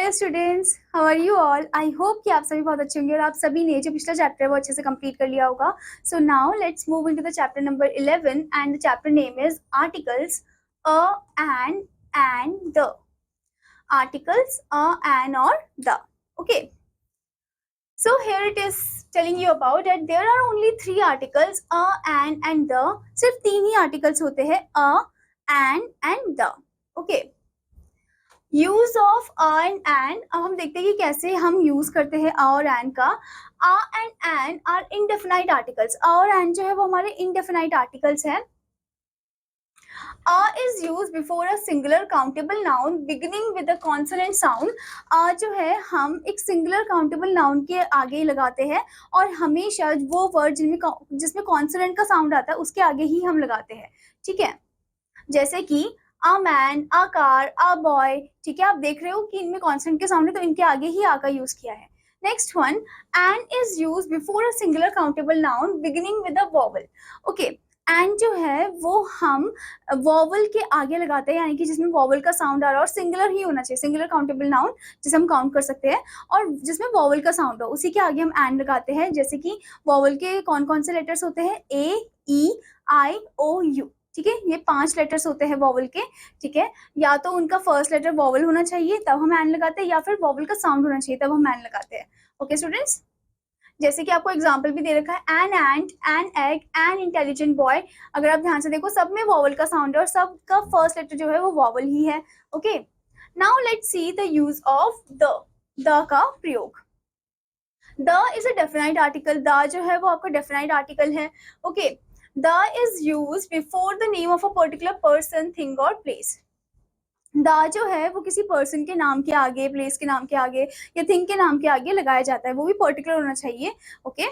Hello students, how are you all. I hope कि आप सभी बहुत अच्छे होंगे और आप सभी ने जो पिछला चैप्टर है वो अच्छे से कंप्लीट कर लिया होगा। So now let's move into the chapter number 11 and the chapter name is articles a and the. Articles a an और the. Okay, so here it is telling you about that there are only 3 articles a, an and the। सिर्फ 3 ही articles होते हैं a, an and the। Okay, use of a and an. अब हम देखते हैं कि कैसे हम यूज करते हैं अ और एन का। A and an are indefinite articles. A और एन जो है वो हमारे इनडेफिनाइट आर्टिकल्स हैं। A is use before a singular countable noun beginning with a consonant sound. A जो है हम एक सिंगुलर काउंटेबल नाउन के आगे लगाते हैं और हमेशा वो वर्ड जिसमें कॉन्सोनेंट का साउंड आता है उसके आगे ही हम लगाते हैं। ठीक है, जैसे कि a man, a car, a boy. ठीक है, आप देख रहे हो कि इनमें कॉन्सोनेंट के सामने तो इनके आगे ही आ का यूज किया है। Next one, an is use before a singular countable noun beginning with a vowel. Okay, an जो है वो हम वॉवल के आगे लगाते हैं, यानी कि जिसमें वॉवल का साउंड आ रहा है और सिंगुलर ही होना चाहिए, सिंगुलर काउंटेबल नाउन जिसे हम काउंट कर सकते हैं और जिसमें वॉवल का साउंड हो उसी के आगे हम एन लगाते हैं। जैसे कि वॉवल के कौन कौन से लेटर्स होते हैं, ए, ई, आई, ओ, यू। ठीक है, ये 5 लेटर्स होते हैं वॉवल के। ठीक है, या तो उनका फर्स्ट लेटर वॉवल होना चाहिए तब हम एन लगाते हैं, या फिर वॉवल का साउंड होना चाहिए तब हम एन लगाते हैं। ओके स्टूडेंट्स, जैसे कि आपको एग्जाम्पल भी दे रखा है, an ant, an egg, an intelligent boy. अगर आप ध्यान से देखो सब में वॉवल का साउंड है और सबका फर्स्ट लेटर जो है वो वॉवल ही है। Okay, now let's see the use of the का प्रयोग। The is a definite article. The जो है वो आपका डेफिनाइट आर्टिकल है। Okay, the is use before the name of a particular person, thing और प्लेस। द जो है वो किसी पर्सन के नाम के आगे, प्लेस के नाम के आगे या थिंग के नाम के आगे लगाया जाता है, वो भी पर्टिकुलर होना चाहिए। Okay,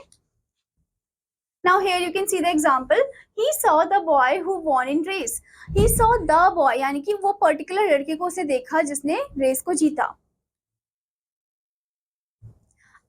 now here you can see the example, he saw the boy who won in race। he saw the boy यानी कि वो पर्टिकुलर लड़के को उसे देखा जिसने रेस को जीता।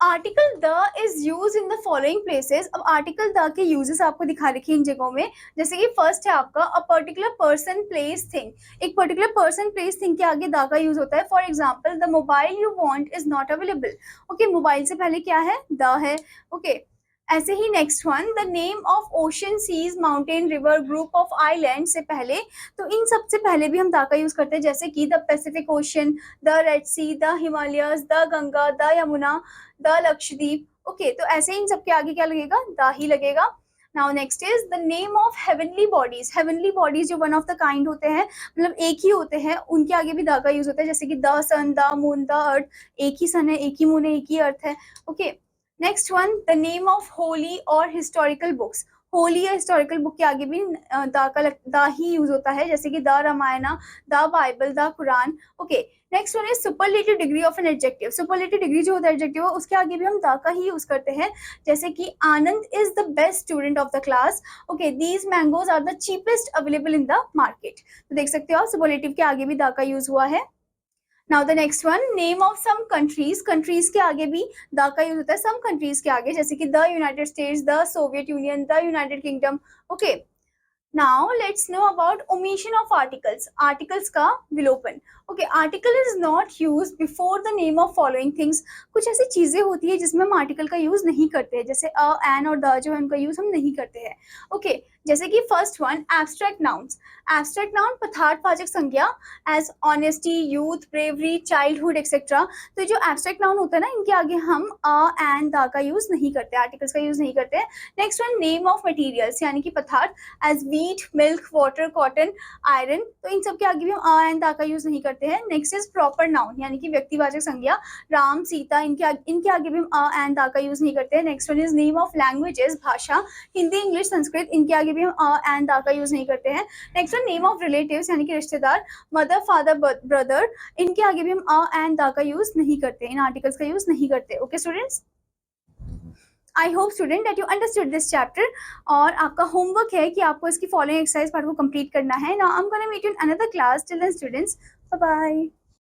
Article the is use in the following places. अब आर्टिकल द के यूजेस आपको दिखा रखी है इन जगहों में। जैसे कि फर्स्ट है आपका a particular person place thing. एक पर्टिकुलर पर्सन प्लेस थिंग के आगे द का यूज होता है। For example, the mobile you want is not available. Okay, mobile से पहले क्या है, द है। ओके, ऐसे ही next one, the name of ocean, seas, mountain, river, group of island से पहले, तो इन सबसे पहले भी हम द का यूज करते हैं। जैसे कि the Pacific Ocean, the Red Sea, the Himalayas, the Ganga, the Yamuna, the Lakshadweep. Okay, तो ऐसे इन सबके आगे क्या लगेगा, द ही लगेगा। Now next is the name of heavenly bodies. Heavenly bodies जो वन ऑफ द काइंड होते हैं, मतलब एक ही होते हैं, उनके आगे भी द का यूज होता है। जैसे कि the sun, the moon, the earth. एक ही सन है, एक ही मून है, एक ही अर्थ है। Okay, next one, the name of Holi और हिस्टोरिकल बुक्स। होली या हिस्टोरिकल बुक के आगे भी द ही यूज होता है। जैसे कि the Ramayana, the Bible, the Quran. Okay, next one is superlative degree of an adjective. Superlative degree जो होता है एडजेक्टिव, उसके आगे भी हम द का ही यूज करते हैं। जैसे कि Anand is the best student of the class. Okay, these mangoes are the cheapest available in the market. तो देख सकते हो आप सुपरलेटिव के आगे भी द का यूज हुआ है। Now the next one, name of some countries. Countries के आगे भी द का यूज होता है, सम कंट्रीज के आगे, जैसे कि the United states, the Soviet union, the United kingdom. Okay, now let's know about omission of articles. Articles का विलोपन। Okay, article is not use before the name of following things. कुछ ऐसी चीजें होती है जिसमें हम आर्टिकल का यूज नहीं करते हैं, जैसे अ, एन और द जो है उनका यूज हम नहीं करते हैं। ओके, जैसे कि first one, abstract nouns. Abstract noun पदार्थवाचक संज्ञा, as honesty, youth, bravery, childhood etcetera. तो जो एब्स्ट्रैक्ट नाउन होता है ना, इनके आगे हम अ, एन, द का यूज नहीं करते, आर्टिकल्स का यूज नहीं करते। Next one, name of materials यानी कि पदार्थ, as wheat, milk, water, cotton, iron. तो इन सब के आगे भी हम अ, एन, द का यूज नहीं करते हैं। नेक्स्ट इज प्रॉपर नाउन यानी कि व्यक्तिवाचक संज्ञा, राम, सीता, इनके आगे भी हम अ, एन, द का यूज नहीं करते हैं। Next one is name of languages, भाषा, हिंदी, इंग्लिश, संस्कृत, इनके आगे भी हम अ, एन, द का यूज नहीं करते हैं। Next one, name of relatives यानी कि रिश्तेदार, मदर, फादर, ब्रदर, इनके आगे भी हम अ, एन, द का यूज नहीं करते, इन आर्टिकल्स का यूज नहीं करते। Okay students, I hope student that you understood this chapter. और आपका होमवर्क है कि आपको इसकी फॉलोइंग एक्सरसाइज पार्ट को कंप्लीट करना है। Now I am gonna meet you in another class. Till then students, bye bye.